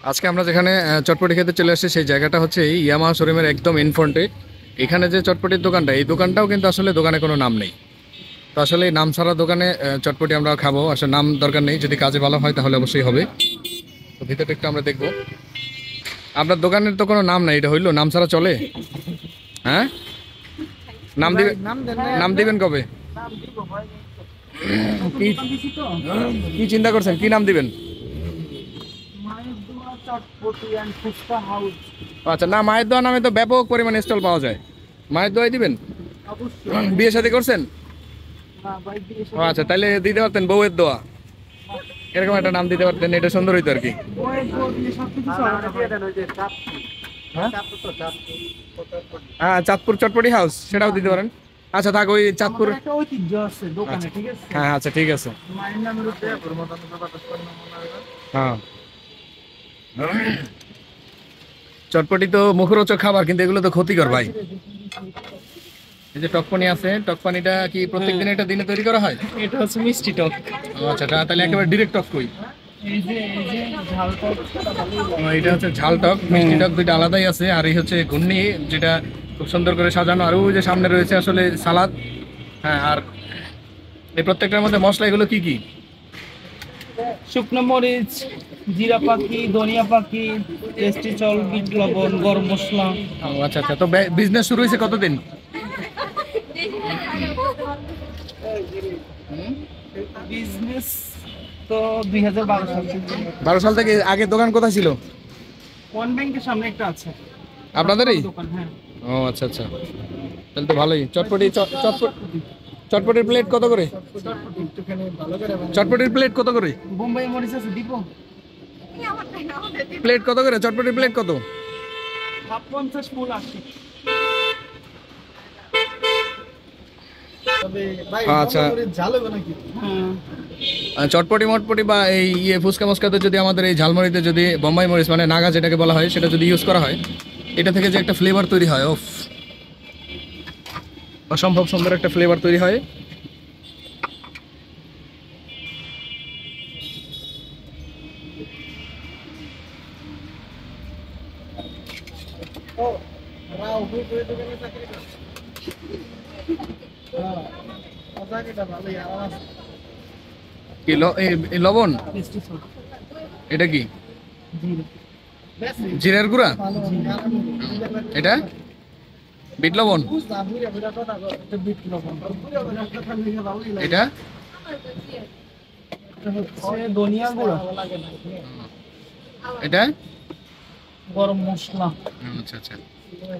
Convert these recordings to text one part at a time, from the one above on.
আজকে আমরা যেখানে চটপটি খেতে চলে আসছি সেই জায়গাটা হচ্ছে এই ইয়ামাহা শোরুমের একদম ইন ফ্রন্টে। এখানে যে চটপটির দোকানটা, এই দোকানটাও কিন্তু আসলে দোকানে কোনো নাম নেই। তো আসলে এই নাম ছাড়া দোকানে চটপটি আমরা খাবো, আসলে নাম দরকার নেই, যদি কাজে ভালো হয় তাহলে অবশ্যই হবে। তো ভিতরটা একটু আমরা দেখবো। আপনার দোকানের তো কোনো নাম নাই, এটা হইলো নাম ছাড়া চলে? হ্যাঁ, নাম দিবেন? নাম দিবেন কবে? কি কি চিন্তা করছেন, কি নাম দিবেন? আচ্ছা, না মায়ের দোয়া নামে তো ব্যাপক পরিমাণে স্টল পাওয়া যায়, মায়ের দোয়াই দিবেন। বিয়ে শাদী করছেন? ও আচ্ছা, তাহলে দিতে পারতেন বউয়ের দোয়া, এরকম একটা নাম দিতে পারতেন, এটা সুন্দর হইতো আর কি। হ্যাঁ হ্যাঁ, চাঁদপুর চটপটি হাউস সেটাও দিতে পারেন। আচ্ছা থাক, ওই চাঁদপুর। আচ্ছা, হ্যাঁ আচ্ছা ঠিক আছে। হ্যাঁ, চটপটি তো মুখরোচক খাবার, কিন্তু এগুলো তো ক্ষতিকর ভাই। এই যে টক পানি আছে, টক পানিটা কি প্রত্যেক দিন এটা দিনে তৈরি করা হয়? এটা হচ্ছে মিষ্টি টক। ও আচ্ছা, তাহলে একেবারে ডিরেক্ট টক কই? এই যে ঝাল টক। এটা হচ্ছে ঝাল টক, মিষ্টি টক দুইটা আলাদাই আছে। আর এই হচ্ছে ঘুগনি, যেটা খুব সুন্দর করে সাজানো। আর ওই যে সামনে রয়েছে আসলে সালাদ। হ্যাঁ, আর এই প্রত্যেকটার মধ্যে মশলা এগুলো কি কি? শুকনো মরিচ, জিরা পাখি, ধনিয়া পাখি, টেস্টি চল, বিট লবণ, গরম মশলা। ও আচ্ছা আচ্ছা, তো বিজনেস শুরু হয়েছে কতদিন? বিজনেস তো 2012 সাল থেকে। 12 সাল থেকে? আগে দোকান কোথায় ছিল? ওয়ান ব্যাংকের সামনে একটা আছে আপনাদেরই? দোকান। হ্যাঁ, ও আচ্ছা আচ্ছা, তাহলে তো ভালোই। চটপটি চটপটির প্লেট কত করে? চটপটির প্লেট কত করে? বোম্বাই মরিচ আছে দিব। প্লেট কত করে? চটপটির প্লেট কত? 50 ফুল 80। আচ্ছা, হ্যাঁ, চটপটি মটপটি বা এই ফুচকা মস্কাতে যদি আমাদের এই ঝালমুড়িতে যদি বোম্বাই মরিচ মানে নাগা যেটাকে বলা হয় সেটা যদি ইউজ করা হয়, এটা থেকে যে একটা ফ্লেভার তৈরি হয়, ওফ, অসম্ভব সুন্দর একটা ফ্লেভার তৈরি হয়। কি এই লবণ? টেস্টি চল, এটা কি? জিরা। জিরার গুঁড়া? এটা বিট লবণ? এটা বিট লবণ। এটা এটা হচ্ছে ধনিয়া গুঁড়া, এটা গরম মশলা। আচ্ছা আচ্ছা।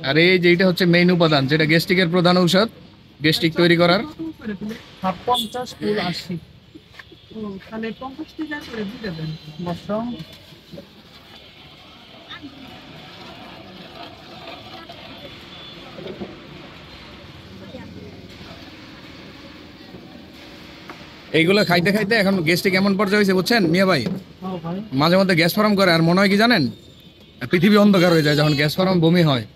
আর এই যে এটা হচ্ছে মেইন উপাদান, যেটা গ্যাস্ট্রিকের প্রধান ঔষধ, গ্যাস্ট্রিক তৈরি করার। 50 ফুল 80। তাহলে 50টি যা করে দিয়ে দেবেন বসো। এইগুলো খাইতে খাইতে এখন গ্যাস্ট্রিক এমন পর্যায়ে হয়েছে বুঝছেন মিয়া ভাই, ভাই, মাঝে মধ্যে গ্যাস ফর্ম করে। আর মনে হয় কি জানেন, পৃথিবী অন্ধকার হয়ে যায় যখন গ্যাস ফর্ম বমি হয়।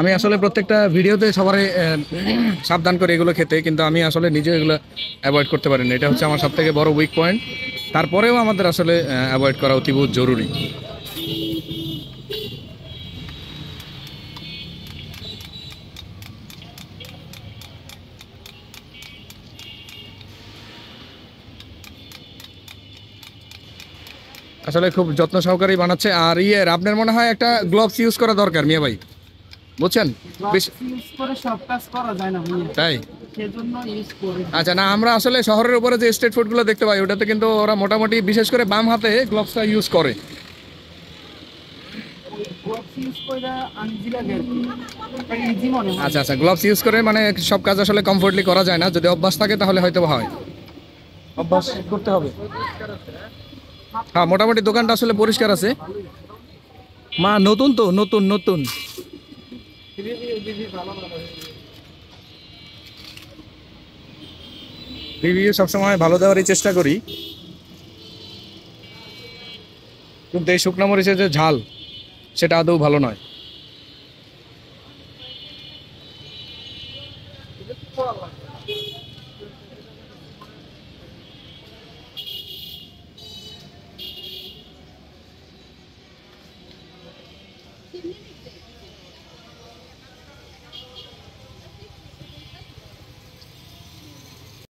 আমি আসলে প্রত্যেকটা ভিডিওতে সবারই সাবধান করে এগুলো খেতে, কিন্তু আমি আসলে নিজে এগুলো অ্যাভয়েড করতে পারি না। এটা হচ্ছে আমার সব থেকে বড় উইক পয়েন্ট। তারপরেও আমাদের আসলে অ্যাভয়েড করা অতিবোধ জরুরি। আসলে খুব যত্ন সহকারেই বানাচ্ছে। আর আপনার মনে হয় একটা গ্লোভস ইউজ করা দরকার মিয়া ভাই, বুঝছেন? ইউজ করে সব কাজ করা যায় না ভাই, তাই? সেজন্য ইউজ করি। আচ্ছা, না আমরা আসলে শহরের উপরে যে স্ট্রিট ফুডগুলো দেখতে পাই ওটাতে কিন্তু ওরা মোটামুটি বিশেষ করে বাম হাতে গ্লোভসটা ইউজ করে। গ্লোভস ইউজ করে আনজি লাগে আর কি, এটা ইজি মনে হয়। আচ্ছা আচ্ছা, গ্লোভস ইউজ করে মানে সব কাজ আসলে কমফোর্টলি করা যায় না, যদি অভ্যাস থাকে তাহলে হয়তো হয়। অভ্যাস করতে হবে। হ্যাঁ, মোটামুটি দোকানটা আসলে পরিষ্কার আছে। মা নতুন তো, নতুন নতুন। রিভিউ সবসময় ভালো দেওয়ারই চেষ্টা করি, কিন্তু এই শুকনো মরিচের যে ঝাল সেটা আদৌ ভালো নয়।